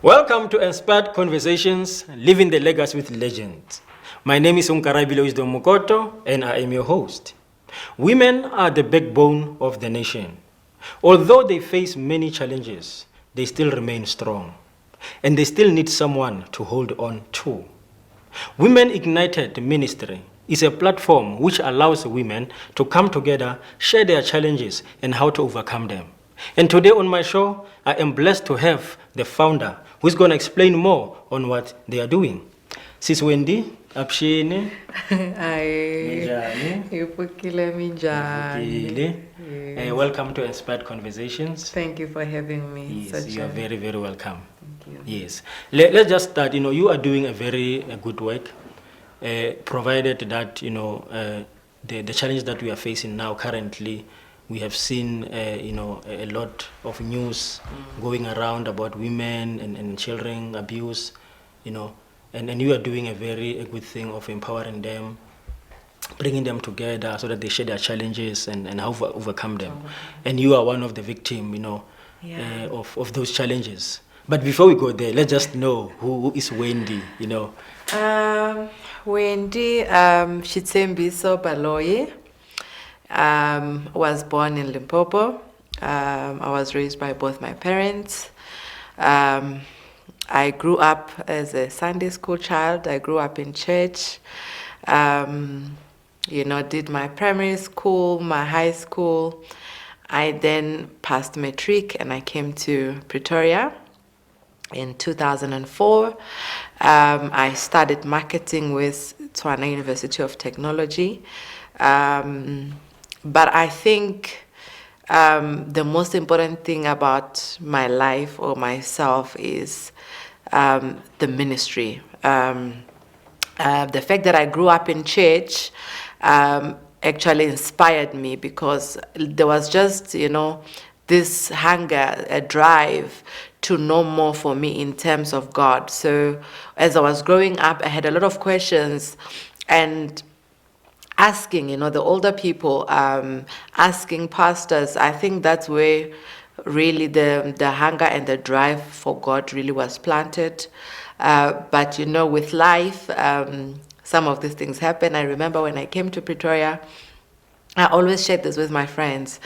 Welcome to Inspired Conversations, Living the Legacy with Legends. My name is Baloyi Mukoto, and I am your host. Women are the backbone of the nation. Although they face many challenges, they still remain strong, and they still need someone to hold on to. Women Ignited Ministry is a platform which allows women to come together, share their challenges, and how to overcome them. And today on my show, I am blessed to have the founder who's going to explain more on what they are doing. Sis Wendy, Apshini. Welcome to Inspired Conversations. Thank you for having me. Yes, you are very, very welcome. Thank you. Yes. Let's just start. You are doing a very good work, provided that, the challenge that we are facing now currently. We have seen, a lot of news going around about women and children abuse, and you are doing a good thing of empowering them, bringing them together so that they share their challenges and how to overcome them. And you are one of the victims, of those challenges. But before we go there, let's just know who is Wendy, Wendy, Shitsembiso Baloyi. Was born in Limpopo. I was raised by both my parents. I grew up as a Sunday school child. I grew up in church. Did my primary school, my high school. I then passed matric and I came to Pretoria in 2004. I studied marketing with Tshwane University of Technology. But I think the most important thing about my life or myself is the ministry. The fact that I grew up in church actually inspired me because there was just, this hunger, a drive to know more for me in terms of God. So as I was growing up, I had a lot of questions and asking, the older people, asking pastors. I think that's where really the hunger and the drive for God really was planted. But, with life, some of these things happen. I remember when I came to Pretoria, I always shared this with my friends,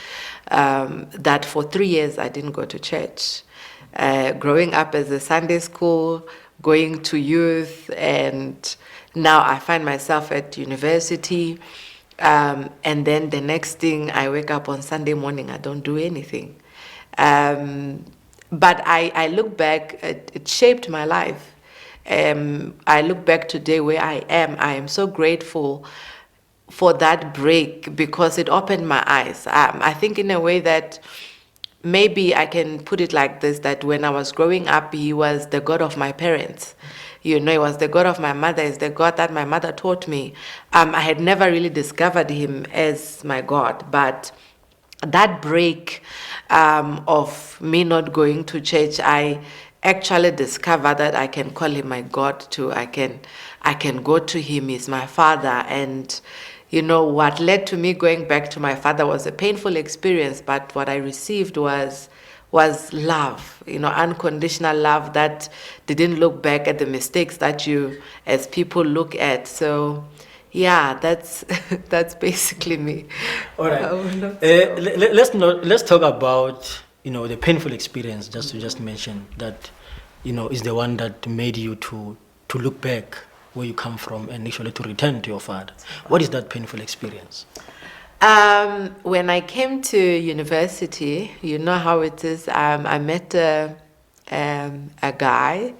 that for 3 years I didn't go to church. Growing up as a Sunday school, going to youth, and now I find myself at university, and then the next thing, I wake up on Sunday morning, I don't do anything. But I look back, it shaped my life. I look back today where I am so grateful for that break because it opened my eyes. I think in a way that maybe I can put it like this, that when I was growing up, he was the God of my parents. He was the God of my mother, is the God that my mother taught me. I had never really discovered him as my God, but that break of me not going to church, I actually discovered that I can call him my God too. I can go to him, he's my father. And what led to me going back to my father was a painful experience, but what I received was love, unconditional love that didn't look back at the mistakes that you as people look at. So yeah, that's basically me. All right. Let's talk about the painful experience just mention that is the one that made you to look back where you come from and actually to return to your father. What is that painful experience? When I came to university, you know how it is. I met a guy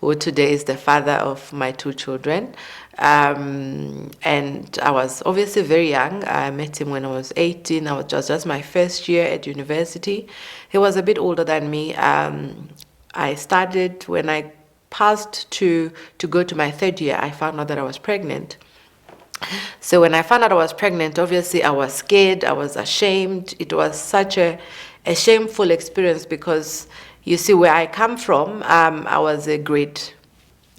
who today is the father of my 2 children. And I was obviously very young. I met him when I was 18. I was just my first year at university. He was a bit older than me. I started when I passed to go to my 3rd year. I found out that I was pregnant. So when I found out I was pregnant, obviously I was scared, I was ashamed. It was such a shameful experience because, you see, where I come from, I was a great,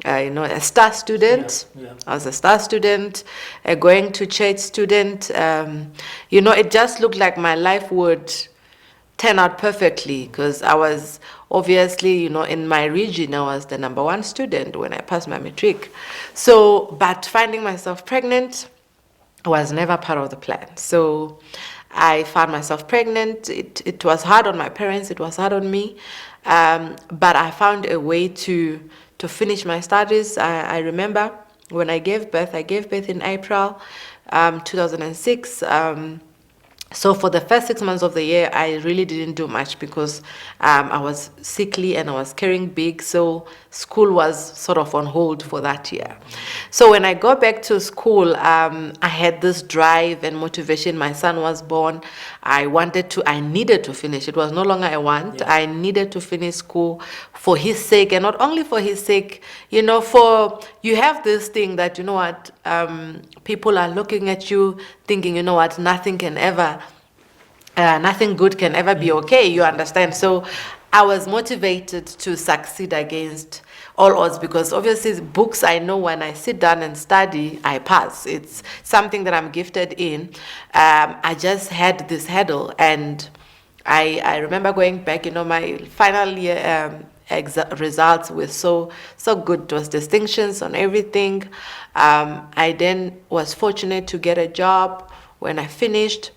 a star student. Yeah. I was a star student, a going to church student. It just looked like my life would turn out perfectly, because I was obviously, in my region, I was the #1 student when I passed my matric. So, but finding myself pregnant was never part of the plan. So I found myself pregnant. It was hard on my parents. It was hard on me. But I found a way to finish my studies. I remember when I gave birth in April 2006. So for the first 6 months of the year, I really didn't do much because I was sickly and I was carrying big. So school was sort of on hold for that year. So when I got back to school, I had this drive and motivation. My son was born. I needed to finish. It was no longer a want. I needed to finish school for his sake, and not only for his sake, you have this thing that, people are looking at you thinking, nothing good can ever be okay, you understand? So I was motivated to succeed against all odds, because obviously books, I know when I sit down and study, I pass. It's something that I'm gifted in. I just had this hurdle, and I remember going back, my final year results were so good. It was distinctions on everything. I then was fortunate to get a job when I finished.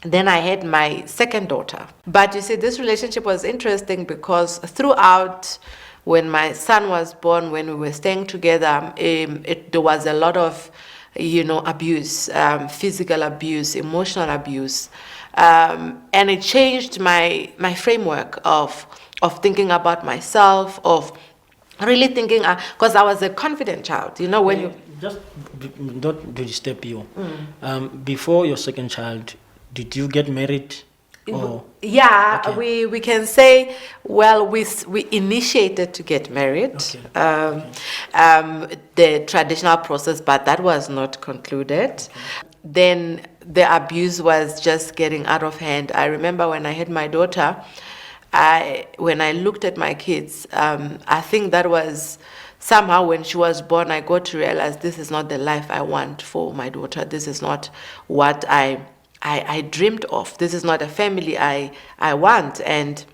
Then I had my second daughter. But you see, this relationship was interesting because throughout, when my son was born, when we were staying together, there was a lot of, abuse, physical abuse, emotional abuse. And it changed my framework of thinking about myself, of really thinking, because I was a confident child, when you... Just not to disturb you. Before your second child, did you get married? Or? Yeah, okay. We can say, well, we initiated to get married, the traditional process, but that was not concluded. Okay. Then the abuse was just getting out of hand. I remember when I had my daughter, when I looked at my kids, I think that was somehow when she was born, I got to realize this is not the life I want for my daughter. This is not what I dreamed of. This is not a family I want. And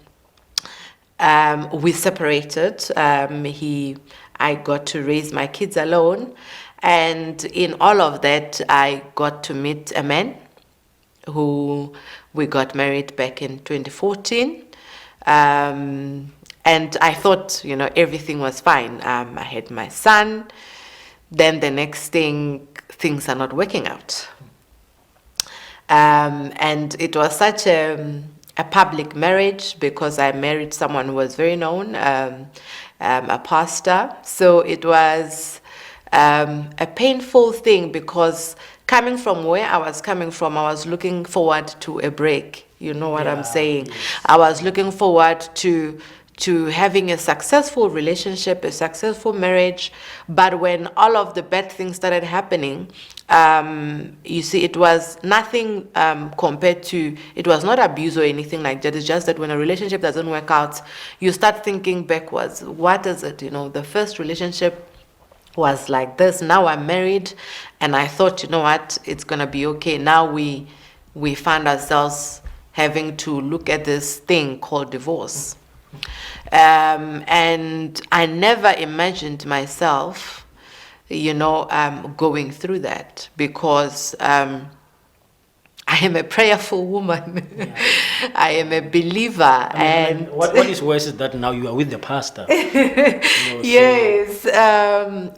we separated. I got to raise my kids alone. And in all of that, I got to meet a man who we got married back in 2014. And I thought, everything was fine. I had my son. Then the next thing, things are not working out. And it was such a public marriage because I married someone who was very known, a pastor. So it was a painful thing because coming from where I was coming from, I was looking forward to a break. You know what I'm saying? Yes. I was looking forward to having a successful relationship, a successful marriage. But when all of the bad things started happening, you see, it was nothing compared to, it was not abuse or anything like that. It's just that when a relationship doesn't work out, you start thinking backwards. What is it? The first relationship was like this. Now I'm married, and I thought, it's going to be okay. Now we find ourselves having to look at this thing called divorce. And I never imagined myself, going through that because I am a prayerful woman. Yeah. I am a believer. What is worse is that now you are with the pastor. Yes,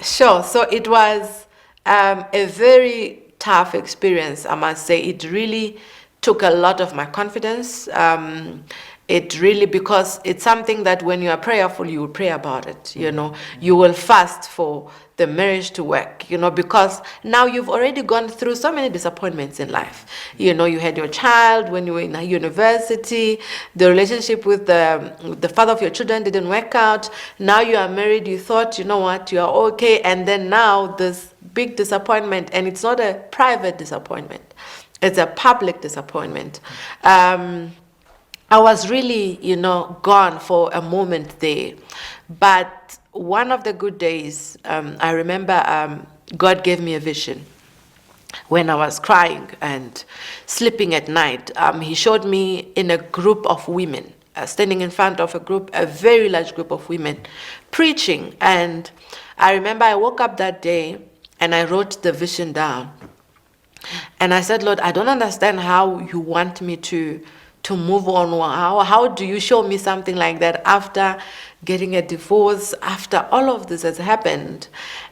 sure. So it was a very tough experience, I must say. It really took a lot of my confidence. It really, because it's something that when you are prayerful, you will pray about it, you will fast for the marriage to work, because now you've already gone through so many disappointments in life. You had your child when you were in university, the relationship with the father of your children didn't work out. Now you are married, you thought, you are okay. And then now this big disappointment, and it's not a private disappointment, it's a public disappointment. I was really, gone for a moment there. But one of the good days, I remember God gave me a vision. when I was crying and sleeping at night, he showed me in a group of women, standing in front of a very large group of women, preaching. And I remember I woke up that day and I wrote the vision down. And I said, Lord, I don't understand how you want me to move on. How do you show me something like that after getting a divorce, after all of this has happened?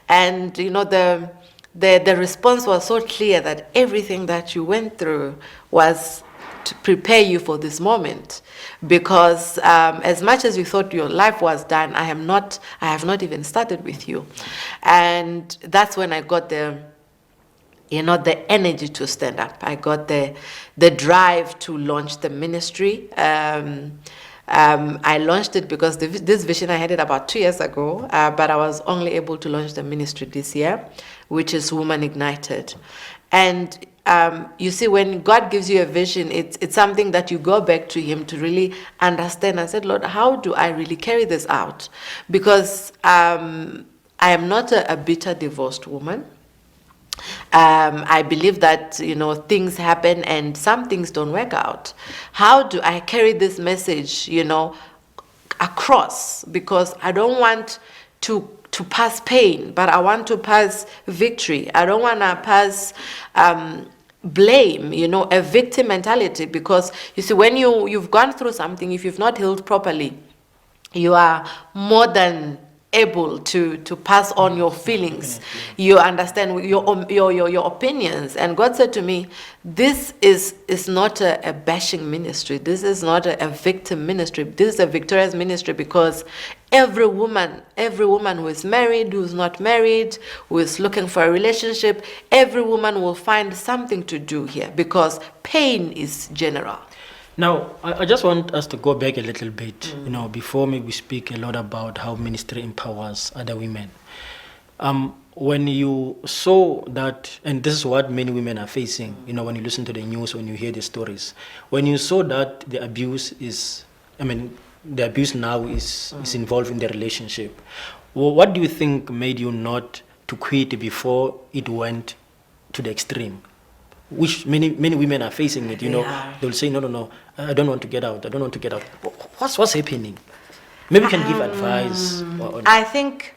And, the response was so clear that everything that you went through was to prepare you for this moment. Because as much as you thought your life was done, I have not even started with you. And that's when I got the energy to stand up. I got the drive to launch the ministry. I launched it because this vision, I had it about 2 years ago, but I was only able to launch the ministry this year, which is Woman Ignited. And you see, when God gives you a vision, it's something that you go back to Him to really understand. I said, Lord, how do I really carry this out? Because I am not a bitter divorced woman. I believe that, things happen and some things don't work out. How do I carry this message, across? Because I don't want to pass pain, but I want to pass victory. I don't want to pass blame, a victim mentality. Because you see, when you've gone through something, if you've not healed properly, you are more than able to pass on your feelings. You understand your opinions. And God said to me, this is not a bashing ministry. This is not a victim ministry. This is a victorious ministry, because every woman who is married, who is not married, who is looking for a relationship, every woman will find something to do here, because pain is general. Now, I just want us to go back a little bit, before maybe we speak a lot about how ministry empowers other women. When you saw that, and this is what many women are facing, when you listen to the news, when you hear the stories, when you saw that the abuse now is involved in the relationship, what do you think made you not to quit before it went to the extreme? Which many women are facing it, They'll say, no, I don't want to get out. What's happening? Maybe you can give advice. I think,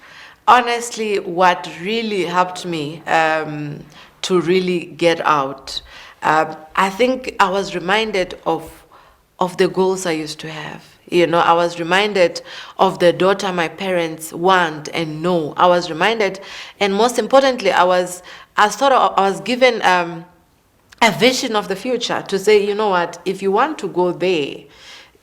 honestly, what really helped me to really get out, I think I was reminded of the goals I used to have. I was reminded of the daughter my parents want and know. I was reminded, and most importantly, I was given a vision of the future to say, you know what, if you want to go there,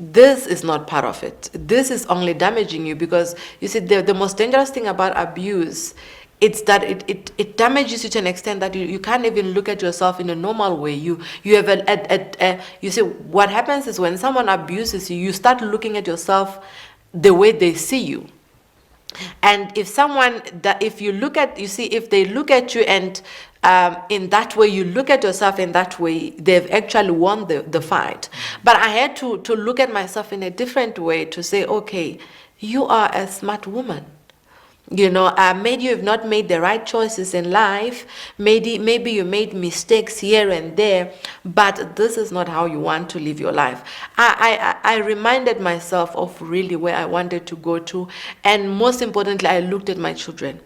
this is not part of it. This is only damaging you, because you see, the most dangerous thing about abuse, it's that it damages you to an extent that you can't even look at yourself in a normal way. You have you see, what happens is when someone abuses you, you start looking at yourself the way they see you. And if they look at you and in that way you look at yourself in that way, they've actually won the fight. But I had to look at myself in a different way to say, okay, you are a smart woman. Maybe you have not made the right choices in life. Maybe you made mistakes here and there, but this is not how you want to live your life. I reminded myself of really where I wanted to go to, and most importantly, I looked at my children.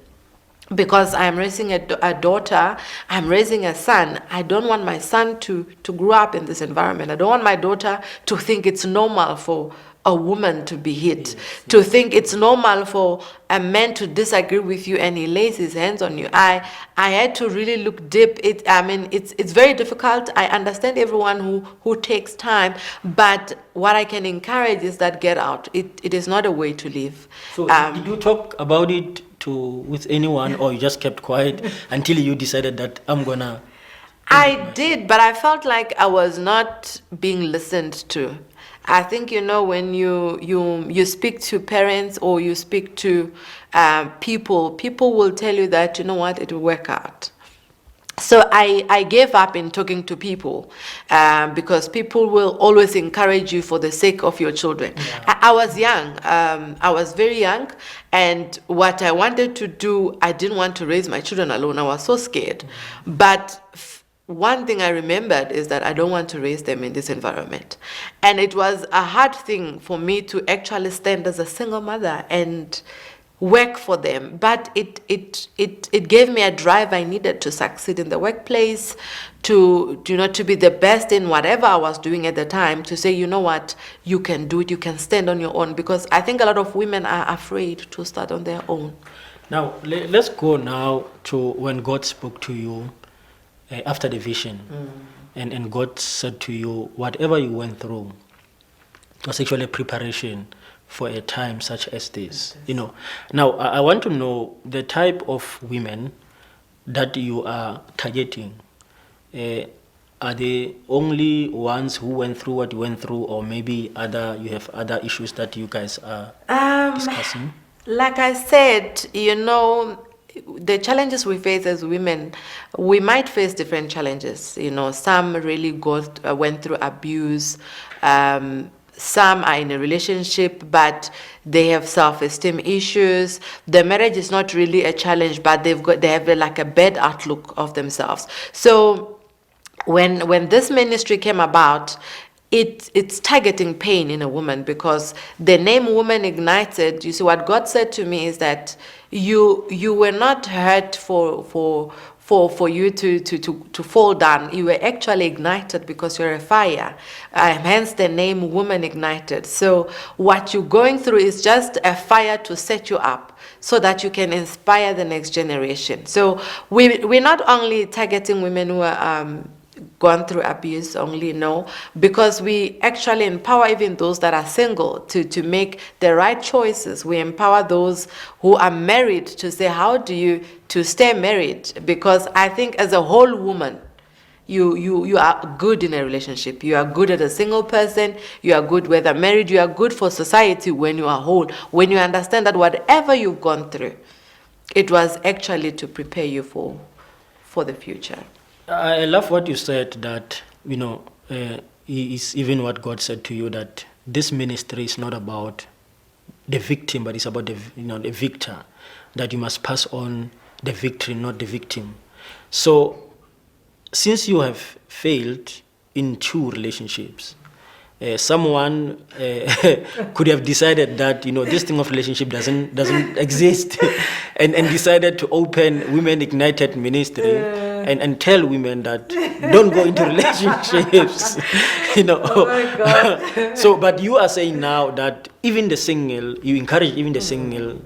Because I'm raising a daughter, I'm raising a son. I don't want my son to grow up in this environment. I don't want my daughter to think it's normal for a woman to be hit, to think it's normal for a man to disagree with you and he lays his hands on you. I had to really look deep. It's very difficult. I understand everyone who takes time, but what I can encourage is that get out. It is not a way to live. So did you talk about it with anyone, or you just kept quiet until you decided that I'm gonna? I did, but I felt like I was not being listened to. I think, when you speak to parents or you speak to people will tell you that, it will work out. So I gave up in talking to people because people will always encourage you for the sake of your children. Yeah. I was young. I was very young. And what I wanted to do, I didn't want to raise my children alone. I was so scared. But one thing I remembered is that I don't want to raise them in this environment. And it was a hard thing for me to actually stand as a single mother and work for them, but it gave me a drive I needed to succeed in the workplace, to to be the best in whatever I was doing at the time, to say, you know what, you can do it, you can stand on your own, because I think a lot of women are afraid to start on their own. Now, let's go now to when God spoke to you after the vision, and God said to you, whatever you went through was actually preparation for a time such as this. Now I want to know the type of women that you are targeting. Are they only ones who went through what you went through, or maybe you have other issues that you guys are discussing? Like I said, the challenges we face as women, we might face different challenges. Some really went through abuse. Some are in a relationship, but they have self-esteem issues. The marriage is not really a challenge, but they have like a bad outlook of themselves. So when this ministry came about, it's targeting pain in a woman, because the name Woman Ignited, you see, what God said to me is that you were not hurt for you to fall down. You were actually ignited because you're a fire. Hence the name Woman Ignited. So what you're going through is just a fire to set you up so that you can inspire the next generation. So we're not only targeting women who are gone through abuse only, no, because we actually empower even those that are single to make the right choices. We empower those who are married to say, how do you to stay married? Because I think as a whole woman, you are good in a relationship. You are good as a single person. You are good whether married. You are good for society when you are whole. When you understand that whatever you've gone through, it was actually to prepare you for the future. I love what you said, that is even what God said to you, that this ministry is not about the victim, but it's about the victor, that you must pass on the victory, not the victim. So since you have failed in 2 relationships, someone could have decided that this thing of relationship doesn't exist, and decided to open Women Ignited Ministry and tell women that don't go into relationships. Oh my God. So, but you are saying now that even the single, you encourage even the single.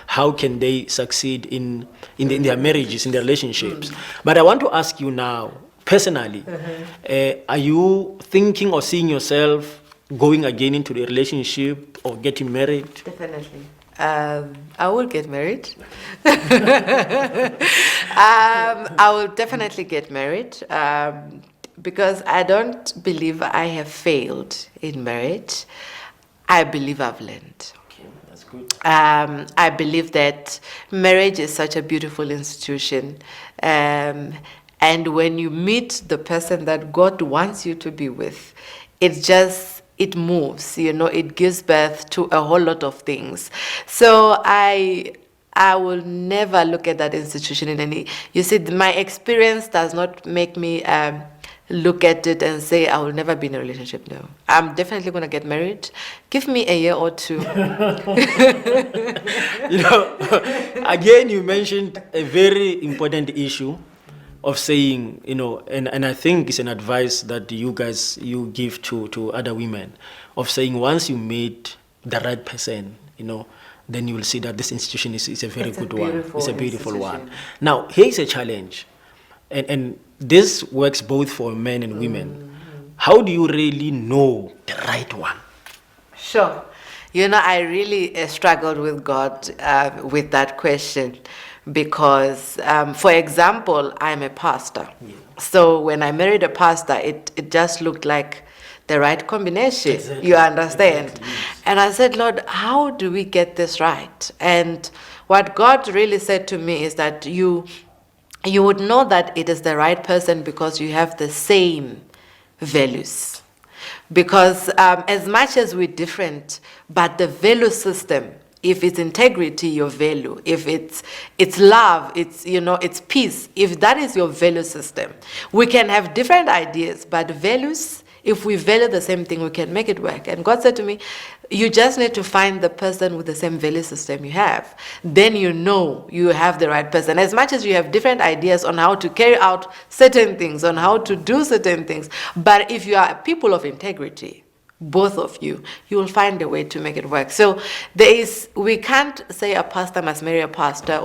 How can they succeed in their marriages, in their relationships? But I want to ask you now, personally, are you thinking or seeing yourself going again into the relationship or getting married? Definitely. I will get married. I will definitely get married because I don't believe I have failed in marriage. I believe I've learned. Okay, that's good. I believe that marriage is such a beautiful institution. And when you meet the person that God wants you to be with, it moves, it gives birth to a whole lot of things. So I will never look at that institution in any, you see, my experience does not make me look at it and say, I will never be in a relationship. No, I'm definitely going to get married. Give me a year or 2. Again, you mentioned a very important issue of saying, and I think it's an advice that you give to other women, of saying once you meet the right person, then you will see that this institution is a very good one. It's a beautiful one. Now, here's a challenge, and this works both for men and women. How do you really know the right one? Sure. I really struggled with God with that question. Because, for example, I'm a pastor. Yeah. So when I married a pastor, it just looked like the right combination. Exactly. You understand? Exactly, yes. And I said, Lord, how do we get this right? And what God really said to me is that you you would know that it is the right person because you have the same values. Because as much as we're different, but the value system, if it's integrity, your value, if it's love, it's peace, if that is your value system, we can have different ideas, but values, if we value the same thing, we can make it work. And God said to me, you just need to find the person with the same value system you have. Then you know you have the right person. As much as you have different ideas on how to carry out certain things, on how to do certain things, but if you are people of integrity, both of you will find a way to make it work. So we can't say a pastor must marry a pastor,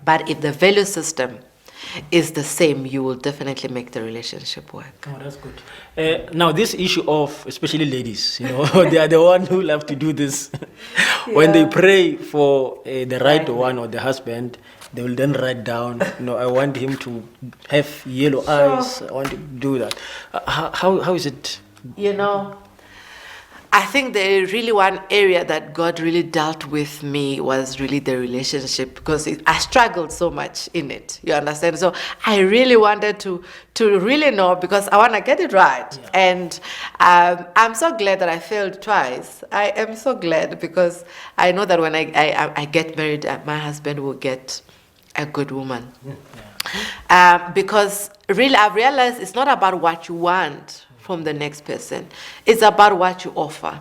but if the value system is the same, you will definitely make the relationship work. Oh, that's good. Now, this issue of, especially ladies, they are the one who love to do this. When they pray for the right one or the husband, they will then write down, I want him to have yellow eyes. I want to do that. How is it? I think the really one area that God really dealt with me was really the relationship, because I struggled so much in it. You understand? So I really wanted to really know, because I want to get it right. Yeah. And I'm so glad that I failed twice. I am so glad, because I know that when I get married, my husband will get a good woman. Yeah. Because really I've realized it's not about what you want from the next person. It's about what you offer.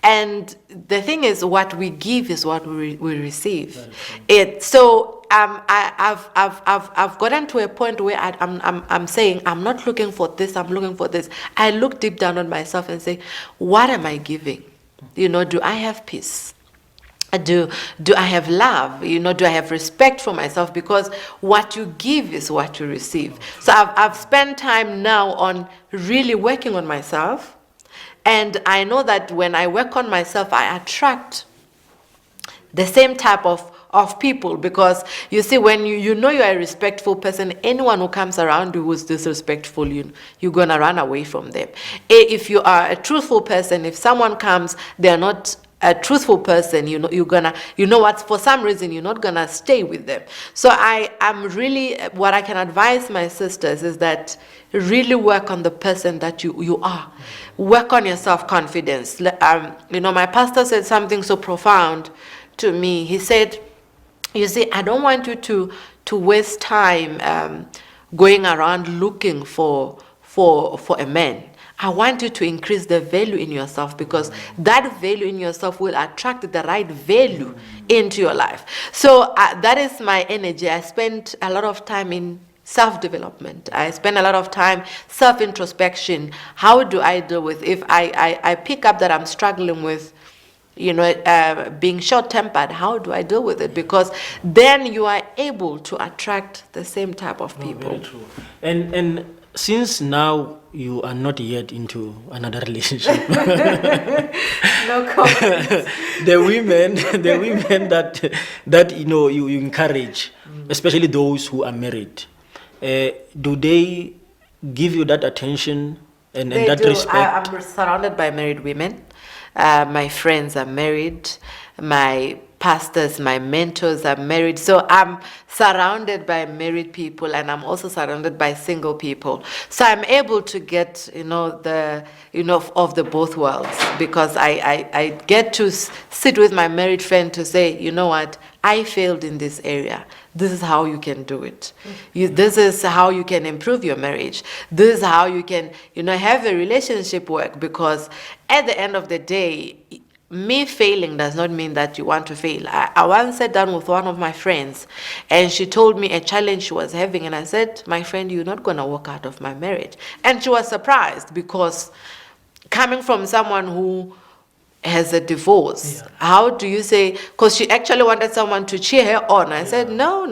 And the thing is, what we give is what we receive. I've gotten to a point where I'm saying, I'm not looking for this, I'm looking for this. I look deep down on myself and say, what am I giving? Do I have peace? Do I have love? Do I have respect for myself? Because what you give is what you receive. So I've spent time now on really working on myself. And I know that when I work on myself, I attract the same type of people. Because you see, when you know you're a respectful person, anyone who comes around you who's disrespectful, you're going to run away from them. If you are a truthful person, if someone comes, they're not a truthful person, for some reason you're not gonna stay with them. So I'm really, what I can advise my sisters is that really work on the person that you are. Work on your self-confidence. My pastor said something so profound to me. He said, you see, I don't want you to waste time going around looking for a man. I want you to increase the value in yourself, because that value in yourself will attract the right value into your life. So that is my energy. I spend a lot of time in self-development. I spend a lot of time self-introspection. How do I deal with, if I pick up that I'm struggling with being short-tempered, how do I deal with it? Because then you are able to attract the same type of people. Very true. And since now you are not yet into another relationship, no comment. the women that you encourage, especially those who are married, do they give you that attention and that respect? I'm surrounded by married women. My friends are married. My pastors, my mentors are married. So I'm surrounded by married people, and I'm also surrounded by single people. So I'm able to get, of the both worlds, because I get to sit with my married friend to say, you know what, I failed in this area. This is how you can do it. This is how you can improve your marriage. This is how you can, have a relationship work, because at the end of the day, me failing does not mean that you want to fail. I once sat down with one of my friends, and she told me a challenge she was having, and I said, my friend, you're not going to walk out of my marriage. And she was surprised, because coming from someone who has a divorce, how do you say, because she actually wanted someone to cheer her on. I said, no.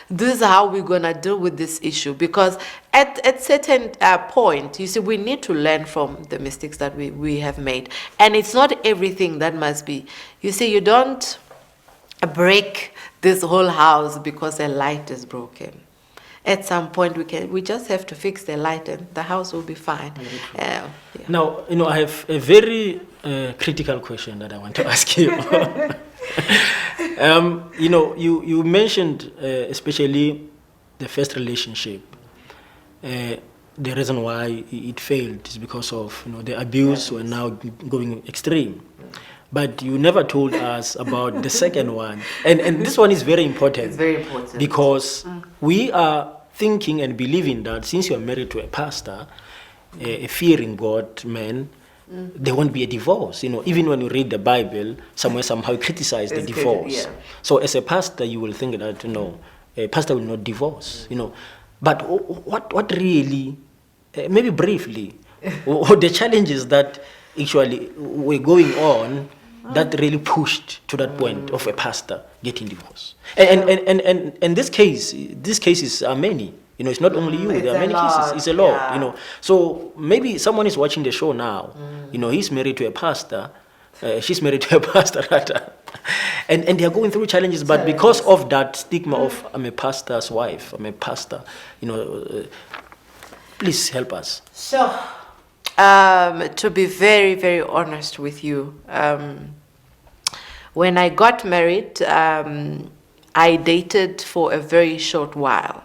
This is how we're going to deal with this issue, because at certain point, you see, we need to learn from the mistakes that we have made. And it's not everything that must be. You see, you don't break this whole house because a light is broken. At some point, we just have to fix the light, and the house will be fine. Now, I have a very critical question that I want to ask you. You mentioned especially the first relationship. The reason why it failed is because of the abuse were now going extreme. But you never told us about the second one. And this one is very important. It's very important. Because we are thinking and believing that since you are married to a pastor, a fearing God man, there won't be a divorce. Even when you read the Bible, somehow you criticize the divorce. Yeah. So as a pastor, you will think that, a pastor will not divorce, But what really, maybe briefly, what the challenges that actually were going on that really pushed to that point of a pastor getting divorced. And this cases are many. It's not only you. There are many cases. It's a lot. Yeah. So maybe someone is watching the show now. He's married to a pastor. She's married to a pastor rather. And they are going through challenges, but because of that stigma of I'm a pastor's wife, I'm a pastor, please help us. So, to be very, very honest with you, when I got married, I dated for a very short while.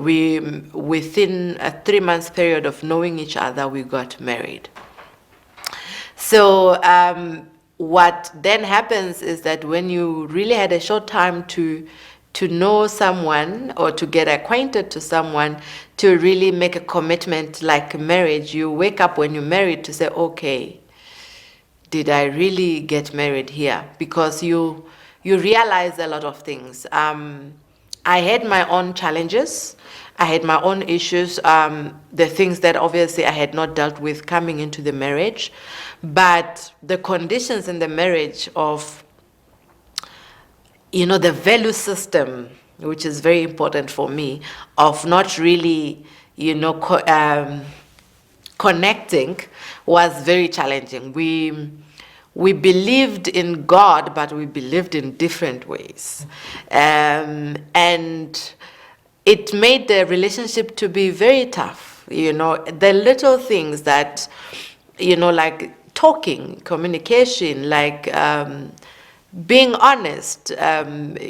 Within a 3-month period of knowing each other, we got married. So what then happens is that when you really had a short time to know someone or to get acquainted to someone, to really make a commitment like marriage, you wake up when you're married to say, okay, did I really get married here? Because you realize a lot of things. I had my own challenges. I had my own issues, the things that obviously I had not dealt with coming into the marriage. But the conditions in the marriage of, the value system, which is very important for me, of not really, connecting, was very challenging. We believed in God, but we believed in different ways. And it made the relationship to be very tough. The little things that, like talking, communication, like being honest, it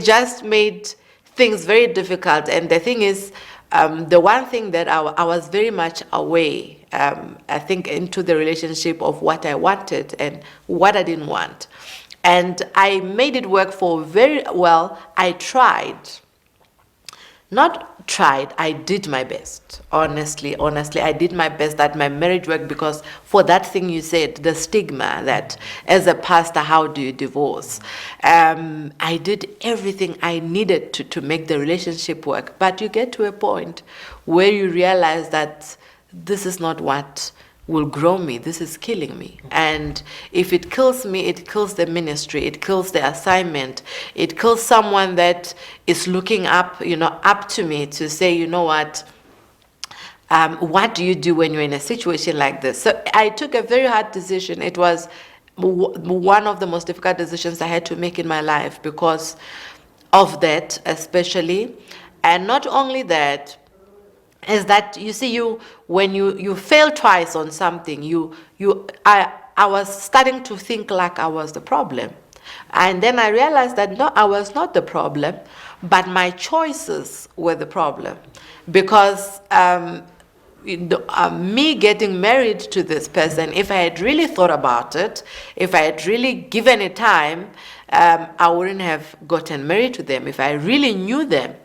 just made things very difficult. And the thing is, the one thing that I was very much away, I think, into the relationship of what I wanted and what I didn't want. And I made it work for very well. I tried. Not tried, I did my best. Honestly, I did my best that my marriage worked, because for that thing you said, the stigma that as a pastor, how do you divorce? I did everything I needed to make the relationship work. But you get to a point where you realize that this is not what will grow me. This is killing me. And if it kills me, it kills the ministry, it kills the assignment, it kills someone that is looking up, up to me to say, what do you do when you're in a situation like this? So I took a very hard decision. It was one of the most difficult decisions I had to make in my life because of that, especially. And not only that, is that when you fail twice on something, I was starting to think like I was the problem. And then I realized that no, I was not the problem, but my choices were the problem. Because me getting married to this person, if I had really thought about it, if I had really given it time, I wouldn't have gotten married to them. If I really knew them,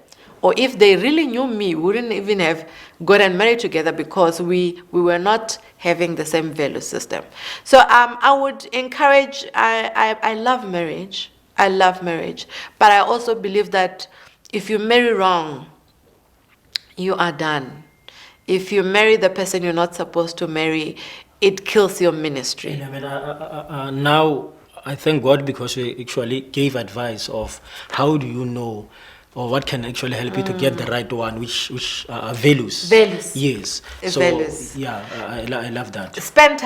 or if they really knew me, we wouldn't even have gotten married together, because we were not having the same value system. So I would encourage, I love marriage. I love marriage. But I also believe that if you marry wrong, you are done. If you marry the person you're not supposed to marry, it kills your ministry. Now, I thank God because we actually gave advice of how do you know, or what can actually help you to get the right one, which are values. Values. Yes. So, values. Yeah, I love that. Spend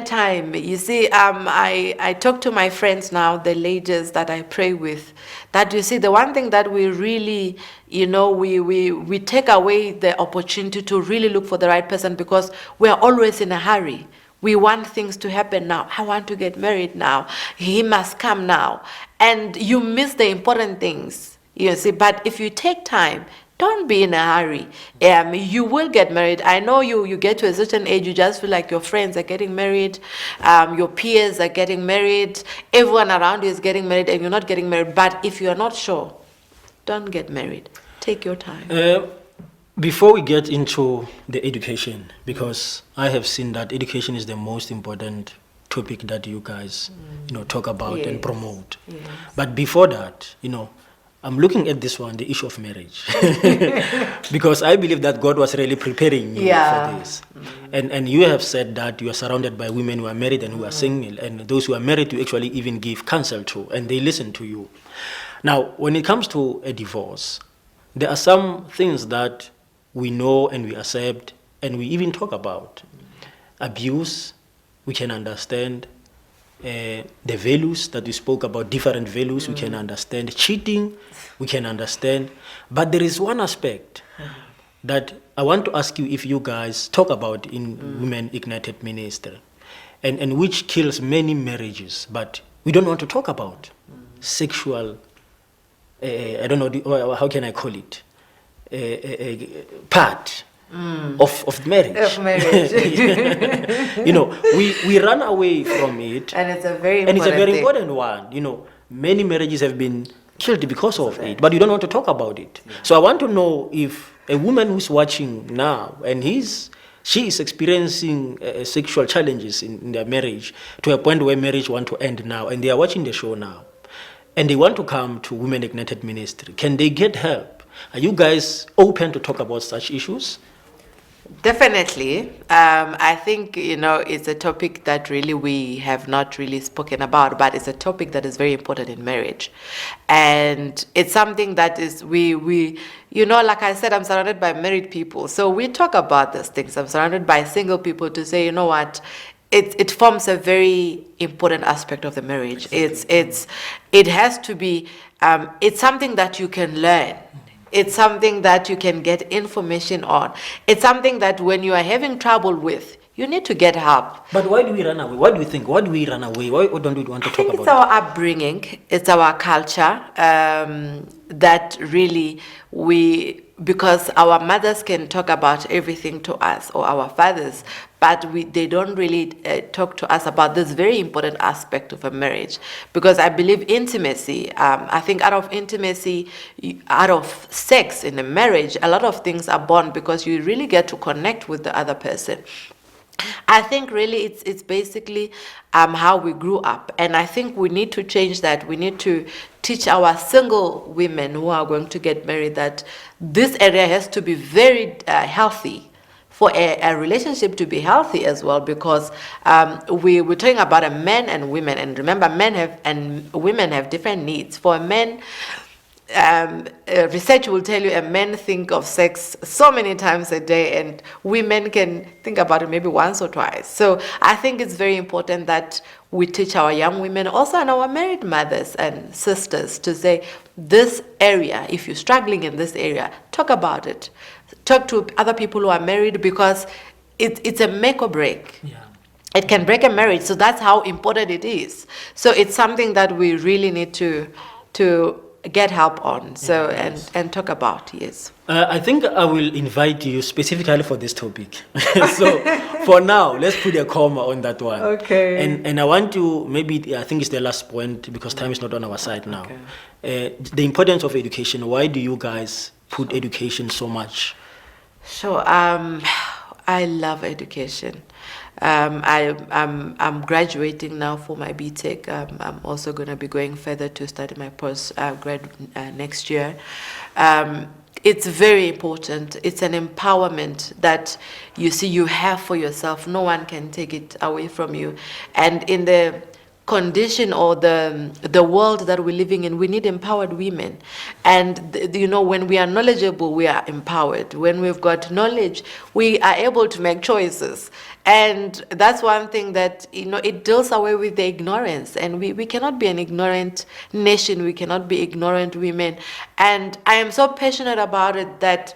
time. You see, I talk to my friends now, the ladies that I pray with, that you see, the one thing that we really, we take away the opportunity to really look for the right person because we are always in a hurry. We want things to happen now. I want to get married now. He must come now. And you miss the important things, you see. But if you take time, don't be in a hurry. You will get married. I know you get to a certain age, you just feel like your friends are getting married, your peers are getting married, everyone around you is getting married, and you're not getting married. But if you're not sure, don't get married. Take your time. Before we get into the education, because I have seen that education is the most important topic that you guys, talk about and promote. Yes. But before that, I'm looking at this one, the issue of marriage, because I believe that God was really preparing you for this. And you have said that you are surrounded by women who are married and who are single, and those who are married you actually even give counsel to, and they listen to you. Now, when it comes to a divorce, there are some things that we know and we accept and we even talk about. Abuse, we can understand. The values that we spoke about, different values, we can understand. Cheating, we can understand. But there is one aspect that I want to ask you if you guys talk about in Women Ignited Ministry, and which kills many marriages, but we don't want to talk about. Sexual, I don't know, how can I call it? Part of marriage. Of marriage. We run away from it. And it's a very important one. Many marriages have been killed because of it, but you don't want to talk about it. Yeah. So I want to know if a woman who's watching now and she is experiencing sexual challenges in their marriage to a point where marriage want to end now, and they are watching the show now, and they want to come to Women Ignited Ministry, can they get help? Are you guys open to talk about such issues? Definitely. I think, it's a topic that really we have not really spoken about, but it's a topic that is very important in marriage. And it's something that is, like I said, I'm surrounded by married people. So we talk about these things. I'm surrounded by single people to say, you know what, it forms a very important aspect of the marriage. It has to be, it's something that you can learn. It's something that you can get information on. It's something that when you are having trouble with, you need to get help. But why do we run away? What do you think? Why do we run away? Why don't we want to talk about it? It's our upbringing. It's our culture that really because our mothers can talk about everything to us, or our fathers, but they don't really talk to us about this very important aspect of a marriage. Because I believe intimacy, I think out of intimacy, out of sex in a marriage, a lot of things are born because you really get to connect with the other person. I think really it's basically how we grew up, and I think we need to change that. We need to teach our single women who are going to get married that this area has to be very healthy for a relationship to be healthy as well, because we're talking about a man and women, and remember, men and women have different needs. For a man, research will tell you a man think of sex so many times a day, and women can think about it maybe once or twice. So I think it's very important that we teach our young women, also, and our married mothers and sisters, to say, this area, if you're struggling in this area, talk about it. Talk to other people who are married, because it's a make or break. Yeah. It can break a marriage, so that's how important it is. So it's something that we really need to get help on, so and talk about. Yes. I think I will invite you specifically for this topic. So for now, let's put a comma on that one. Okay. And I want to, maybe I think it's the last point, because time is not on our side now. Okay. The importance of education. Why do you guys put education so much? Sure. I love education. I'm graduating now for my BTech. I'm also going to be going further to study my post-grad next year. It's very important. It's an empowerment that you have for yourself. No one can take it away from you. And in the condition or the world that we're living in, we need empowered women. And when we are knowledgeable, we are empowered. When we've got knowledge, we are able to make choices. And that's one thing that it deals away with the ignorance. And we cannot be an ignorant nation. We cannot be ignorant women. And I am so passionate about it that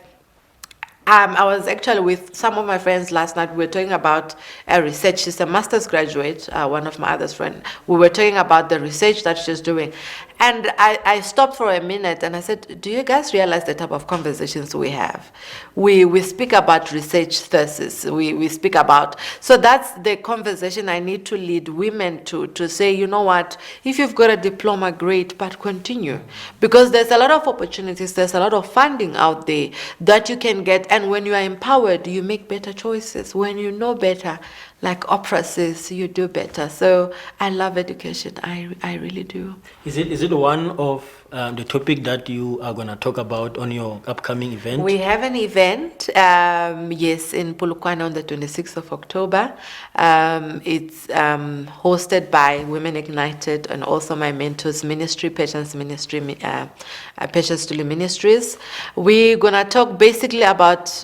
I was actually with some of my friends last night. We were talking about a research. She's a master's graduate, one of my other friends. We were talking about the research that she's doing. And I stopped for a minute and I said, do you guys realize the type of conversations we have? We speak about research thesis. We speak about, so that's the conversation I need to lead women to say, you know what, if you've got a diploma, great, but continue. Because there's a lot of opportunities, there's a lot of funding out there that you can get. And when you are empowered, you make better choices. When you know better, like Oprah says, you do better. So I love education. I really do. Is it one of the topic that you are going to talk about on your upcoming event? We have an event, yes, in Polokwane on the 26th of October. It's hosted by Women Ignited and also my mentor's ministry, Patience Tuli Ministries. We're going to talk basically about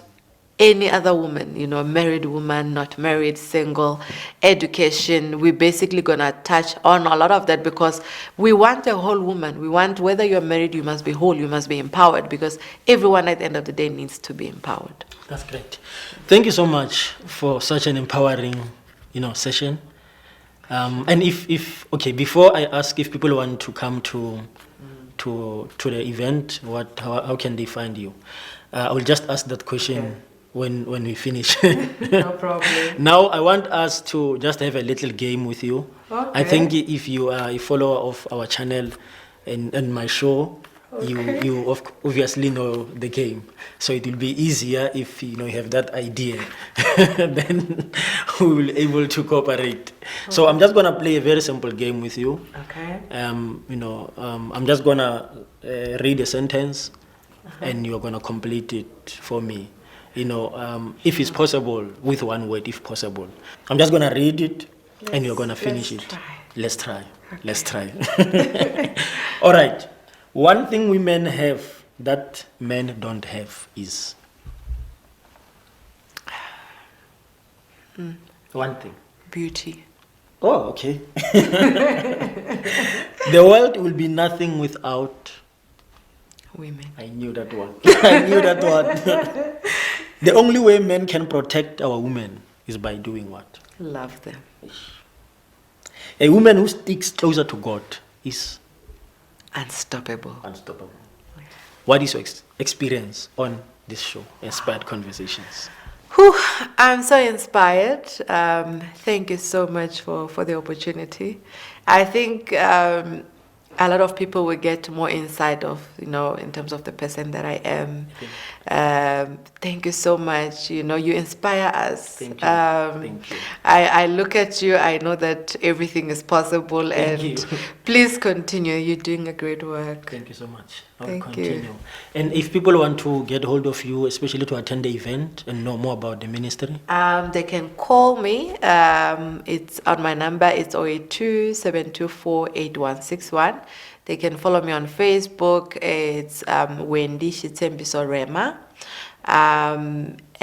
any other woman, you know, married woman, not married, single, education. We're basically going to touch on a lot of that because we want a whole woman. We want, whether you're married, you must be whole, you must be empowered, because everyone at the end of the day needs to be empowered. That's great. Thank you so much for such an empowering, session. And if okay, before I ask if people want to come to the event, how can they find you? I will just ask that question. Okay. When we finish. No problem. Now I want us to just have a little game with you. Okay. I think if you are a follower of our channel and my show, okay, you obviously know the game. So it will be easier if you have that idea. Then we will be able to cooperate. Okay. So I'm just gonna play a very simple game with you. Okay. I'm just gonna read a sentence, and you're gonna complete it for me. If it's possible, with one word, if possible. I'm just going to read it, and you're going to finish it. Let's try. Okay. Let's try. All right. One thing women have that men don't have is? One thing. Beauty. Oh, okay. The world will be nothing without women. I knew that one. I knew that one. The only way men can protect our women is by doing what? Love them. A woman who sticks closer to God is? Unstoppable. Unstoppable. Yeah. What is your experience on this show, Inspired Conversations? Whew, I'm so inspired. Thank you so much for the opportunity. I think a lot of people will get more insight of, in terms of the person that I am. Okay. Thank you so much. You inspire us. Thank you. Thank you. I look at you, I know that everything is possible. Thank you. Please continue. You're doing a great work. Thank you so much. Thank you. And if people want to get hold of you, especially to attend the event and know more about the ministry? They can call me. It's on my number. It's 082-724-8161. They can follow me on Facebook. It's Wendy Shitsembiso Rema.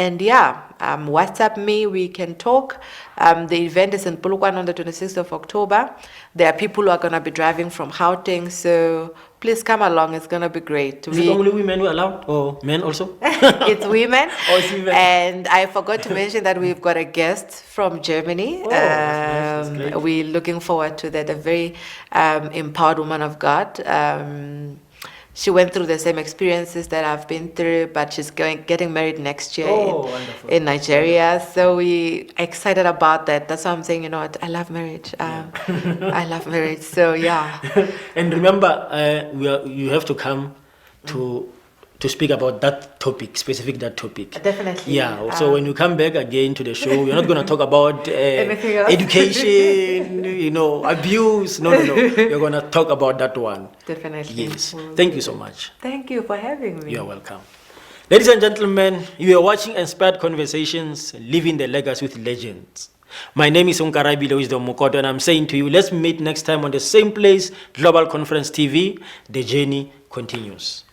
WhatsApp me. We can talk. The event is in Polokwane on the 26th of October. There are people who are going to be driving from Gauteng, so please come along. It's going to be great. Is it only women who are allowed, or men also? It's women. Oh, it's women. And I forgot to mention that we've got a guest from Germany. Oh, that's great. We're looking forward to that. A very empowered woman of God. She went through the same experiences that I've been through, but she's getting married next year in Nigeria. Wonderful. So we're excited about that. That's why I'm saying, I love marriage. I love marriage. So, yeah. And remember, you have to come to speak about that topic, that topic. Definitely. Yeah. So when you come back again to the show, you're not going to talk about education, abuse. No. You're going to talk about that one. Definitely. Yes. Thank you so much. Thank you for having me. You're welcome. Ladies and gentlemen, you are watching Inspired Conversations, Living the Legacy with Legends. My name is Baloyi and I'm saying to you, let's meet next time on the same place, Global Conference TV. The journey continues.